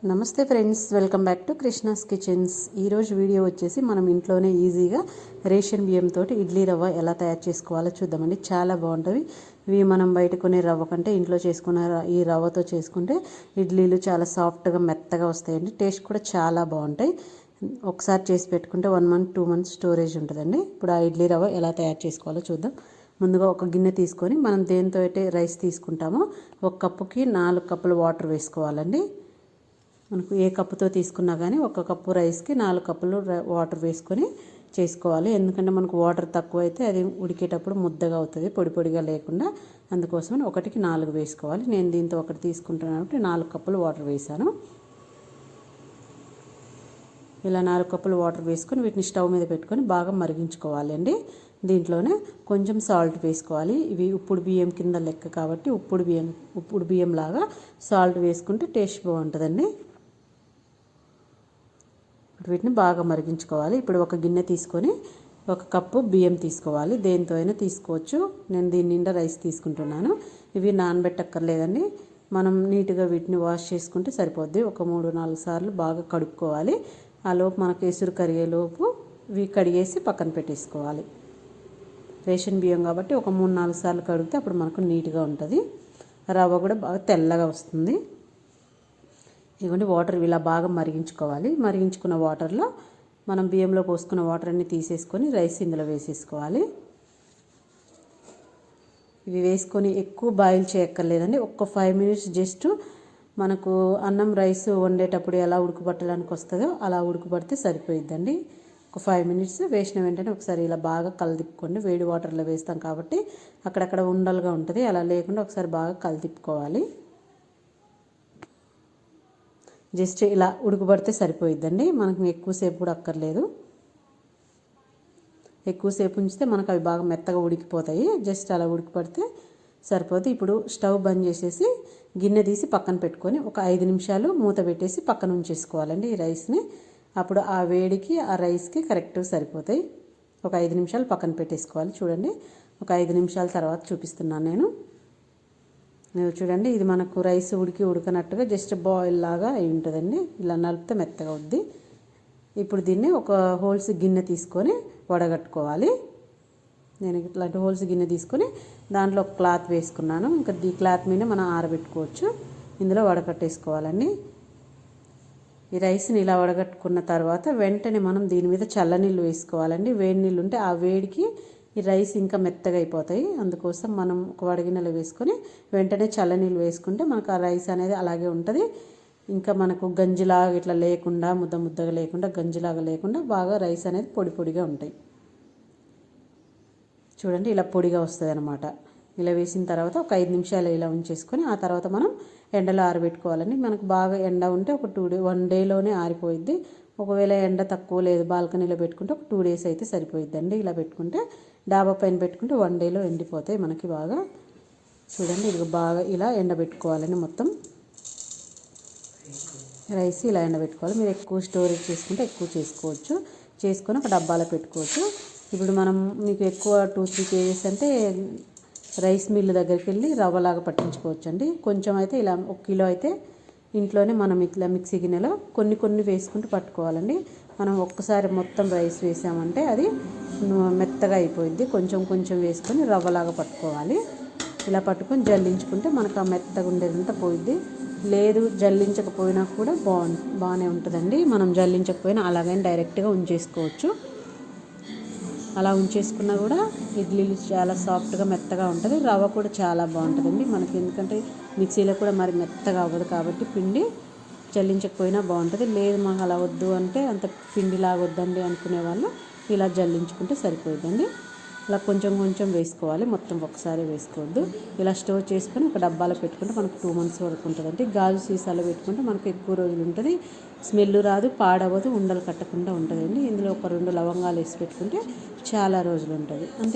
నమస్తే friends, welcome back to Krishna's kitchens. ఈరోజు video వచ్చేసి మనం ఇంట్లోనే ఈజీగా రేషన్ బియ్యంతో ఇడ్లీ రవ్వ ఎలా తయారు చేసుకోవాలో చూద్దామండి. చాలా బాగుంటుంది. ఇవి మనం బయట కొనే రవ్వ కంటే ఇంట్లో చేసుకున్న ఈ రవ్వతో చేసుకుంటే ఇడ్లీలు చాలా సాఫ్ట్గా మెత్తగా వస్తాయండి. టేస్ట్ కూడా చాలా బాగుంటాయి. ఒకసారి చేసి పెట్టుకుంటే 1 మంత్ 2 మంత్స్ స్టోరేజ్ ఉంటుందండి. ఇప్పుడు ఆ ఇడ్లీ రవ్వ ఎలా తయారు చేసుకోవాలో చూద్దాం. ముందుగా ఒక గిన్నె తీసుకొని మనం దేంతో అయితే రైస్ తీసుకుంటామో ఒక కప్పుకి 4 కప్పులు వాటర్ వేసుకోవాలండి. మనకు ఏ కప్పుతో తీసుకున్నా కానీ ఒక కప్పు రైస్కి 4 కప్పులు వాటర్ వేసుకొని చేసుకోవాలి. ఎందుకంటే మనకు వాటర్ తక్కువ అయితే అది ఉడికేటప్పుడు ముద్దగా అవుతుంది, పొడి పొడిగా లేకుండా. అందుకోసం 1కి 4 వేసుకోవాలి. నేను దీంతో ఒకటి తీసుకుంటున్నాను కాబట్టి 4 కప్పులు వాటర్ వేసాను. ఇలా 4 కప్పులు వాటర్ వేసుకొని వీటిని స్టవ్ మీద పెట్టుకొని బాగా మరిగించుకోవాలండి. దీంట్లోనే కొంచెం సాల్ట్ వేసుకోవాలి. ఇవి ఉప్పుడు బియ్యం కింద లెక్క కాబట్టి ఉప్పుడు బియ్యం లాగా సాల్ట్ వేసుకుంటే టేస్ట్ బాగుంటుందండి. వీటిని బాగా మరిగించుకోవాలి. ఇప్పుడు ఒక గిన్నె తీసుకొని 1 కప్పు బియ్యం తీసుకోవాలి. దేంతో అయినా తీసుకోవచ్చు. నేను దీని నిండా రైస్ తీసుకుంటున్నాను. ఇవి నానబెట్టక్కర్లేదండి. మనం నీట్గా వీటిని వాష్ చేసుకుంటే సరిపోద్ది. ఒక 3-4 సార్లు బాగా కడుక్కోవాలి. ఆ లోపు మనకు ఎసురు కరిగేలోపు ఇవి కడిగేసి పక్కన పెట్టేసుకోవాలి. రేషన్ బియ్యం కాబట్టి ఒక 3-4 సార్లు కడిగితే అప్పుడు మనకు నీట్గా ఉంటుంది. రవ్వ కూడా బాగా తెల్లగా వస్తుంది. ఇదిగోండి, వాటర్ ఇలా బాగా మరిగించుకోవాలి. మరిగించుకున్న వాటర్లో మనం బియ్యంలో పోసుకున్న వాటర్ అన్ని తీసేసుకొని రైస్ ఇందులో వేసేసుకోవాలి. ఇవి వేసుకొని ఎక్కువ బాయిల్ చేయక్కర్లేదండి. ఒక్క 5 మినిట్స్ జస్ట్ మనకు అన్నం రైస్ వండేటప్పుడు ఎలా ఉడకబట్టడానికి వస్తుందో అలా ఉడకబడితే సరిపోయిద్దండి. ఒక 5 మినిట్స్ వేసిన వెంటనే ఒకసారి ఇలా బాగా కలదిప్పుకోండి. వేడి వాటర్లో వేస్తాం కాబట్టి అక్కడక్కడ ఉండలుగా ఉంటుంది. అలా లేకుండా ఒకసారి బాగా కలదిప్పుకోవాలి. జస్ట్ ఇలా ఉడకబడితే సరిపోయిద్దండి. మనకు ఎక్కువసేపు కూడా అక్కర్లేదు. ఎక్కువసేపు ఉంచితే మనకు అవి బాగా మెత్తగా ఉడికిపోతాయి. జస్ట్ అలా ఉడకబడితే సరిపోతుంది. ఇప్పుడు స్టవ్ బంద్ చేసేసి గిన్నె తీసి పక్కన పెట్టుకొని ఒక 5 నిమిషాలు మూత పెట్టేసి పక్కన ఉంచేసుకోవాలండి ఈ రైస్ని. అప్పుడు ఆ వేడికి ఆ రైస్కి కరెక్ట్గా సరిపోతాయి. ఒక 5 నిమిషాలు పక్కన పెట్టేసుకోవాలి. చూడండి, ఒక 5 నిమిషాల తర్వాత చూపిస్తున్నాను నేను. చూడండి, ఇది మనకు రైస్ ఉడకనట్టుగా జస్ట్ బాయిల్ లాగా అయి ఉంటుందండి. ఇలా నలిపితే మెత్తగా అవుద్ది. ఇప్పుడు దీన్ని ఒక హోల్స్ గిన్నె తీసుకొని వడగట్టుకోవాలి. నేను ఇట్లాంటి హోల్స్ గిన్నె తీసుకొని దాంట్లో ఒక క్లాత్ వేసుకున్నాను. ఇంకా ఈ క్లాత్ మీద మనం ఆరబెట్టుకోవచ్చు. ఇందులో వడకట్టేసుకోవాలండి. ఈ రైస్ని ఇలా వడగట్టుకున్న తర్వాత వెంటనే మనం దీని మీద చల్లనీళ్ళు వేసుకోవాలండి. వేడి నీళ్ళు ఉంటే ఆ వేడికి ఈ రైస్ ఇంకా మెత్తగా అయిపోతాయి. అందుకోసం మనం ఒక వడగిన్నెలో వేసుకొని వెంటనే చల్లనీళ్ళు వేసుకుంటే మనకు ఆ రైస్ అనేది అలాగే ఉంటుంది. ఇంకా మనకు గంజిలాగా ఇట్లా లేకుండా ముద్దగా లేకుండా గంజిలాగా లేకుండా బాగా రైస్ అనేది పొడి పొడిగా ఉంటాయి. చూడండి, ఇలా పొడిగా వస్తుంది అనమాట. ఇలా వేసిన తర్వాత ఒక 5 నిమిషాలు ఇలా ఉంచేసుకొని ఆ తర్వాత మనం ఎండలో ఆరబెట్టుకోవాలండి. మనకు బాగా ఎండ ఉంటే ఒక 1 డేలోనే ఆరిపోయిద్ది. ఒకవేళ ఎండ తక్కువ లేదు బాల్కనీలో పెట్టుకుంటే ఒక 2 డేస్ అయితే సరిపోయిద్దండి. ఇలా పెట్టుకుంటే డాబా పైన పెట్టుకుంటే 1 డేలో ఎండిపోతాయి మనకి బాగా. చూడండి, ఇది బాగా ఇలా ఎండబెట్టుకోవాలండి. మొత్తం రైస్ ఇలా ఎండబెట్టుకోవాలి. మీరు ఎక్కువ స్టోరేజ్ చేసుకుంటే ఎక్కువ చేసుకోవచ్చు. చేసుకొని ఒక డబ్బాలో పెట్టుకోవచ్చు. ఇప్పుడు మనం మీకు ఎక్కువ 2-3 kgs అంటే రైస్ మిల్లు దగ్గరికి వెళ్ళి రవ్వలాగా పట్టించుకోవచ్చు అండి. కొంచెం అయితే ఇలా 1 కిలో అయితే ఇంట్లోనే మనం ఇట్లా మిక్సీ గిన్నెలో కొన్ని వేసుకుంటూ పట్టుకోవాలండి. మనం ఒక్కసారి మొత్తం రైస్ వేసామంటే అది మెత్తగా అయిపోయింది. కొంచెం వేసుకొని రవ్వలాగా పట్టుకోవాలి. ఇలా పట్టుకొని జల్లించుకుంటే మనకు ఆ మెత్తగా ఉండేదంతా పోయిద్ది. లేదు జల్లించకపోయినా కూడా బాగానే ఉంటుందండి. మనం జల్లించకపోయినా అలాగైనా డైరెక్ట్గా ఉంచేసుకోవచ్చు. అలా ఉంచేసుకున్నా కూడా ఇడ్లీలు చాలా సాఫ్ట్గా మెత్తగా ఉంటుంది. రవ్వ కూడా చాలా బాగుంటుందండి మనకి. ఎందుకంటే మిక్సీలో కూడా మరి మెత్తగా అవ్వదు కాబట్టి పిండి జల్లించకపోయినా బాగుంటుంది. లేదు మాకు అలా వద్దు అంటే అంత పిండిలాగా వద్దండి అనుకునే వాళ్ళు ఇలా జల్లించుకుంటే సరిపోతుందండి. ఇలా కొంచెం వేసుకోవాలి, మొత్తం ఒకసారి వేసుకోవద్దు. ఇలా స్టోర్ చేసుకొని ఒక డబ్బాలో పెట్టుకుంటే మనకు 2 మంత్స్ వరకు ఉంటుందండి. గాజు సీసాలో పెట్టుకుంటే మనకు ఎక్కువ రోజులు ఉంటుంది. స్మెల్ రాదు, పాడవదు, ఉండలు కట్టకుండా ఉంటుందండి. ఇందులో ఒక 2 లవంగాలు వేసి పెట్టుకుంటే చాలా రోజులు ఉంటుంది అంతే.